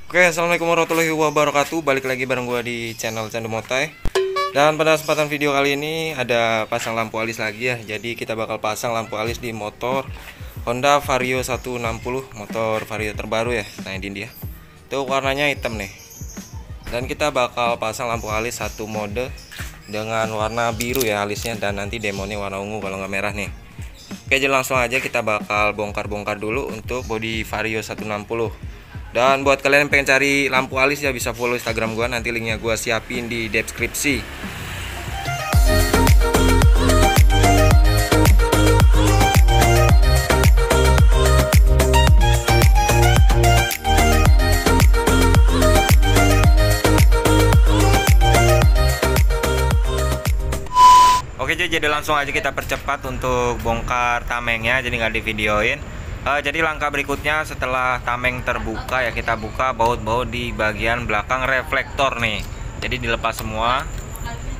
Oke, assalamualaikum warahmatullahi wabarakatuh. Balik lagi bareng gua di channel Candu Motai. Dan pada kesempatan video kali ini ada pasang lampu alis lagi ya. Jadi kita bakal pasang lampu alis di motor Honda Vario 160, motor Vario terbaru ya. Nah ini dia. Tuh warnanya hitam nih. Dan kita bakal pasang lampu alis satu mode dengan warna biru ya alisnya, dan nanti demonnya warna ungu kalau nggak merah nih. Oke, jadi langsung aja kita bakal bongkar-bongkar dulu untuk bodi Vario 160. Dan buat kalian yang pengen cari lampu alis ya bisa follow Instagram gua, nanti linknya gua siapin di deskripsi. Oke, jadi langsung aja kita percepat untuk bongkar tamengnya, jadi nggak di videoin. Jadi langkah berikutnya setelah tameng terbuka ya, kita buka baut-baut di bagian belakang reflektor nih. Jadi dilepas semua.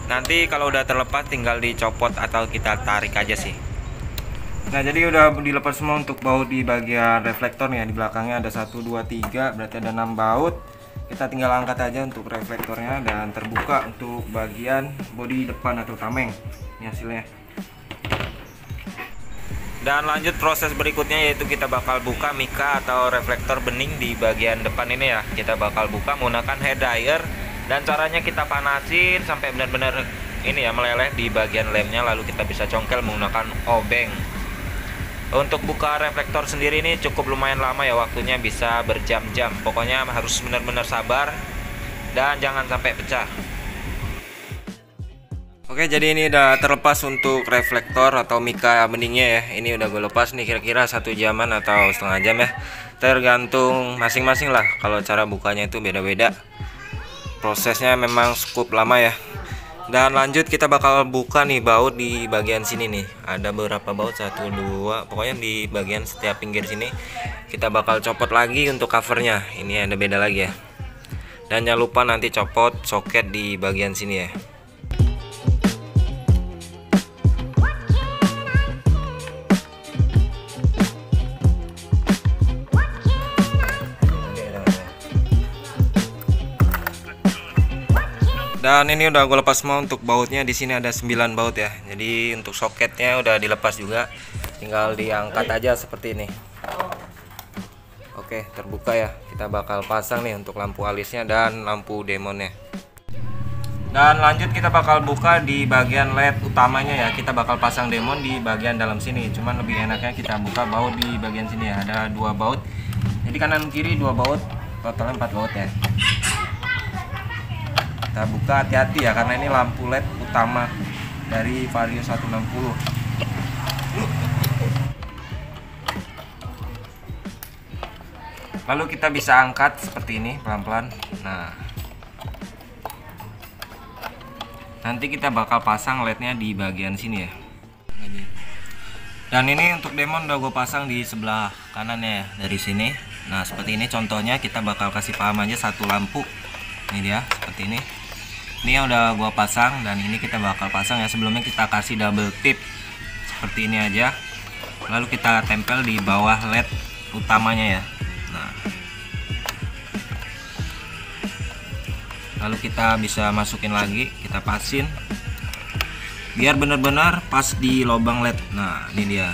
Nanti kalau udah terlepas tinggal dicopot atau kita tarik aja sih. Nah, jadi udah dilepas semua untuk baut di bagian reflektor nih ya. Di belakangnya ada 1 2 3, berarti ada 6 baut. Kita tinggal angkat aja untuk reflektornya dan terbuka untuk bagian bodi depan atau tameng. Ini hasilnya. Dan lanjut proses berikutnya, yaitu kita bakal buka mika atau reflektor bening di bagian depan ini ya. Kita bakal buka menggunakan hair dryer, dan caranya kita panasin sampai benar-benar ini ya meleleh di bagian lemnya, lalu kita bisa congkel menggunakan obeng. Untuk buka reflektor sendiri ini cukup lumayan lama ya, waktunya bisa berjam-jam. Pokoknya harus benar-benar sabar dan jangan sampai pecah. Oke, jadi ini udah terlepas untuk reflektor atau mika beningnya ya. Ini udah gue lepas nih, kira-kira 1 jaman atau setengah jam ya, tergantung masing-masing lah. Kalau cara bukanya itu beda-beda, prosesnya memang cukup lama ya. Dan lanjut kita bakal buka nih baut di bagian sini nih. Ada beberapa baut, 1 2, pokoknya di bagian setiap pinggir sini kita bakal copot lagi untuk covernya. Ini ada beda lagi ya. Dan jangan lupa nanti copot soket di bagian sini ya. Dan ini udah gue lepas semua untuk bautnya. Di sini ada 9 baut ya. Jadi untuk soketnya udah dilepas juga, tinggal diangkat aja seperti ini. Oke, terbuka ya. Kita bakal pasang nih untuk lampu alisnya dan lampu demonnya. Dan lanjut kita bakal buka di bagian LED utamanya ya. Kita bakal pasang demon di bagian dalam sini. Cuman lebih enaknya kita buka baut di bagian sini ya. Ada 2 baut. Jadi kanan kiri 2 baut, totalnya 4 baut ya. Kita buka hati-hati ya, karena ini lampu LED utama dari Vario 160. Lalu kita bisa angkat seperti ini pelan-pelan. Nah, nanti kita bakal pasang LED-nya di bagian sini ya. Dan ini untuk demon udah gue pasang di sebelah kanannya ya, dari sini. Nah seperti ini contohnya, kita bakal kasih paham aja 1 lampu. Ini dia seperti ini. Ini yang udah gua pasang, dan ini kita bakal pasang ya. Sebelumnya kita kasih double tip seperti ini aja, lalu kita tempel di bawah LED utamanya ya. Nah, lalu kita bisa masukin lagi, kita pasin biar benar-benar pas di lubang LED. Nah ini dia.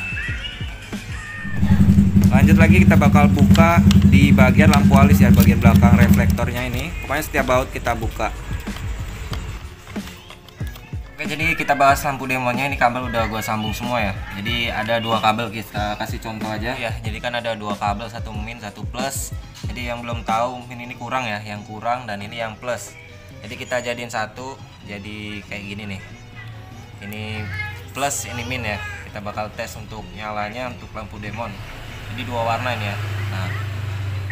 Lanjut lagi kita bakal buka di bagian lampu alis ya, bagian belakang reflektornya ini. Pokoknya setiap baut kita buka. Oke, jadi kita bahas lampu demonnya. Ini kabel udah gua sambung semua ya. Jadi ada 2 kabel, kita kasih contoh aja ya. Jadi kan ada 2 kabel, 1 min 1 plus. Jadi yang belum tahu min ini kurang ya, yang kurang, dan ini yang plus. Jadi kita jadiin satu, jadi kayak gini nih. Ini plus, ini min ya. Kita bakal tes untuk nyalanya untuk lampu demon. Jadi 2 warna ini ya. Nah,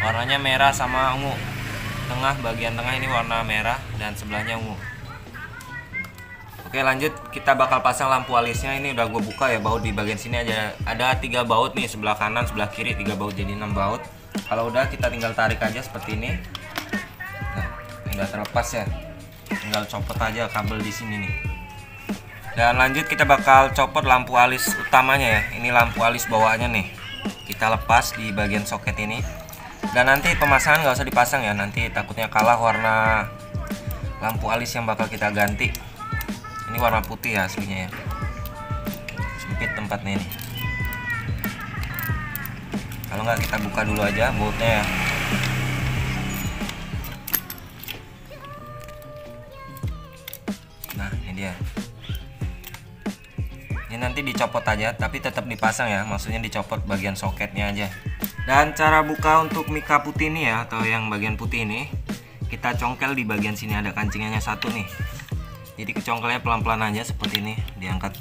warnanya merah sama ungu. Bagian tengah ini warna merah dan sebelahnya ungu. Oke, lanjut kita bakal pasang lampu alisnya. Ini udah gue buka ya, baut di bagian sini aja ada 3 baut nih, sebelah kanan sebelah kiri 3 baut, jadi 6 baut. Kalau udah kita tinggal tarik aja seperti ini. Nah, udah terlepas ya, tinggal copot aja kabel di sini nih. Dan lanjut kita bakal copot lampu alis utamanya ya. Ini lampu alis bawaannya nih, kita lepas di bagian soket ini. Dan nanti pemasangan nggak usah dipasang ya, nanti takutnya kalah warna lampu alis yang bakal kita ganti. Ini warna putih ya aslinya ya, sempit tempatnya ini. Kalau nggak kita buka dulu aja bautnya ya. Nah ini dia. Ini nanti dicopot aja, tapi tetap dipasang ya, maksudnya dicopot bagian soketnya aja. Dan cara buka untuk mika putih ini ya, atau yang bagian putih ini, kita congkel di bagian sini, ada kancingnya satu nih. Jadi kecongkelnya pelan-pelan aja seperti ini, diangkat.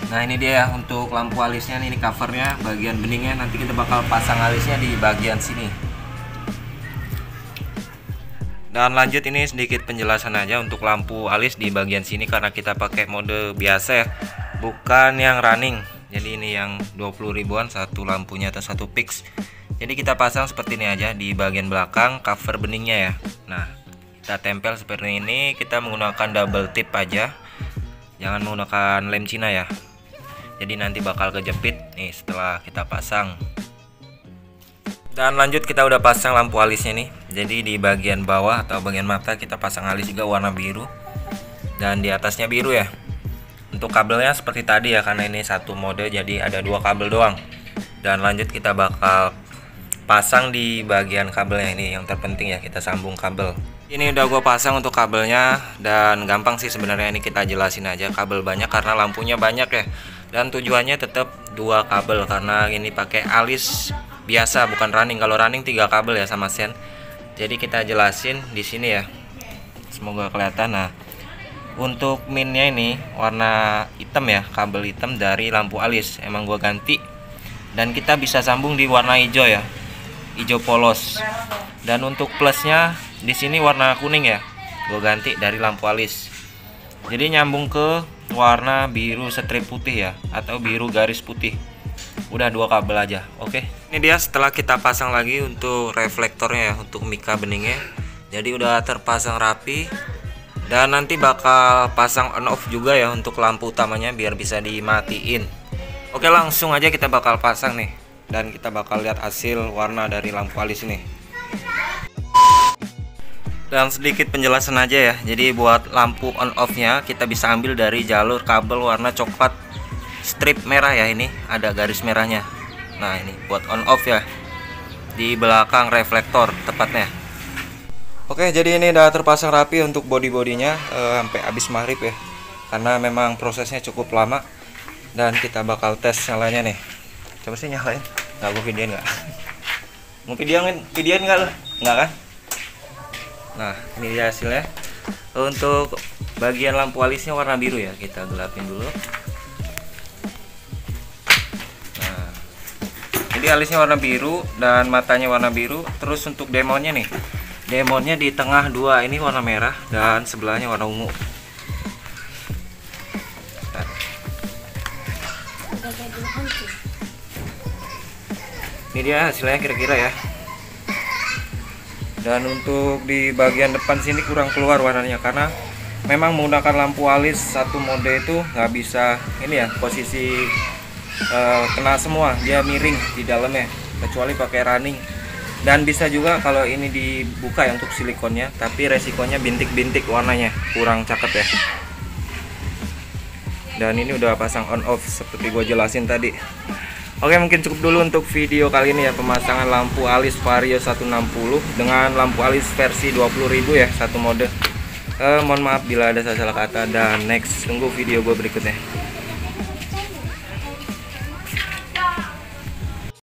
Nah ini dia ya untuk lampu alisnya, ini covernya, bagian beningnya. Nanti kita bakal pasang alisnya di bagian sini. Dan lanjut, ini sedikit penjelasan aja untuk lampu alis di bagian sini, karena kita pakai mode biasa ya, bukan yang running. Jadi ini yang 20 ribuan satu lampunya atau satu pix. Jadi kita pasang seperti ini aja di bagian belakang cover beningnya ya. Nah kita tempel seperti ini, kita menggunakan double tip aja, jangan menggunakan lem Cina ya. Jadi nanti bakal kejepit nih setelah kita pasang. Dan lanjut, kita udah pasang lampu alisnya nih. Jadi di bagian bawah atau bagian mata kita pasang alis juga warna biru, dan di atasnya biru ya. Untuk kabelnya seperti tadi ya, karena ini satu mode jadi ada dua kabel doang. Dan lanjut kita bakal pasang di bagian kabelnya ini, yang terpenting ya, kita sambung kabel. Ini udah gue pasang untuk kabelnya, dan gampang sih sebenarnya, ini kita jelasin aja. Kabel banyak karena lampunya banyak ya, dan tujuannya tetap dua kabel karena ini pakai alis biasa bukan running. Kalau running 3 kabel ya sama sen. Jadi kita jelasin di sini ya, semoga kelihatan. Nah untuk minnya ini warna hitam ya, kabel hitam dari lampu alis emang gua ganti, dan kita bisa sambung di warna hijau ya, hijau polos. Dan untuk plusnya di sini warna kuning ya, gua ganti dari lampu alis. Jadi nyambung ke warna biru strip putih ya, atau biru garis putih. Udah 2 kabel aja. Oke, ini dia setelah kita pasang lagi untuk reflektornya ya, untuk mika beningnya. Jadi udah terpasang rapi, dan nanti bakal pasang on off juga ya untuk lampu utamanya biar bisa dimatiin. Oke, langsung aja kita bakal pasang nih, dan kita bakal lihat hasil warna dari lampu alis ini. Dan sedikit penjelasan aja ya. Jadi buat lampu on off nya kita bisa ambil dari jalur kabel warna coklat strip merah ya, ini ada garis merahnya. Nah ini buat on off ya, di belakang reflektor tepatnya. Oke, jadi ini udah terpasang rapi untuk body-bodinya sampai habis maghrib ya, karena memang prosesnya cukup lama. Dan kita bakal tes nyalanya nih. Coba sih nyalain, nggak gue videoin nggak? Mau videoin nggak lo? Nggak kan? Nah ini dia hasilnya. Untuk bagian lampu alisnya warna biru ya, kita gelapin dulu. Jadi alisnya warna biru dan matanya warna biru. Terus untuk demonnya nih, demonnya di tengah 2 ini warna merah dan sebelahnya warna ungu. Ini dia hasilnya kira-kira ya. Dan untuk di bagian depan sini kurang keluar warnanya, karena memang menggunakan lampu alis satu mode itu nggak bisa ini ya, posisi kena semua, dia miring di dalamnya kecuali pakai running. Dan bisa juga kalau ini dibuka ya untuk silikonnya, tapi resikonya bintik-bintik warnanya kurang cakep ya. Dan ini udah pasang on off seperti gue jelasin tadi. Oke, mungkin cukup dulu untuk video kali ini ya, pemasangan lampu alis Vario 160 dengan lampu alis versi 20.000 ya, satu mode. Mohon maaf bila ada salah kata, dan next tunggu video gue berikutnya.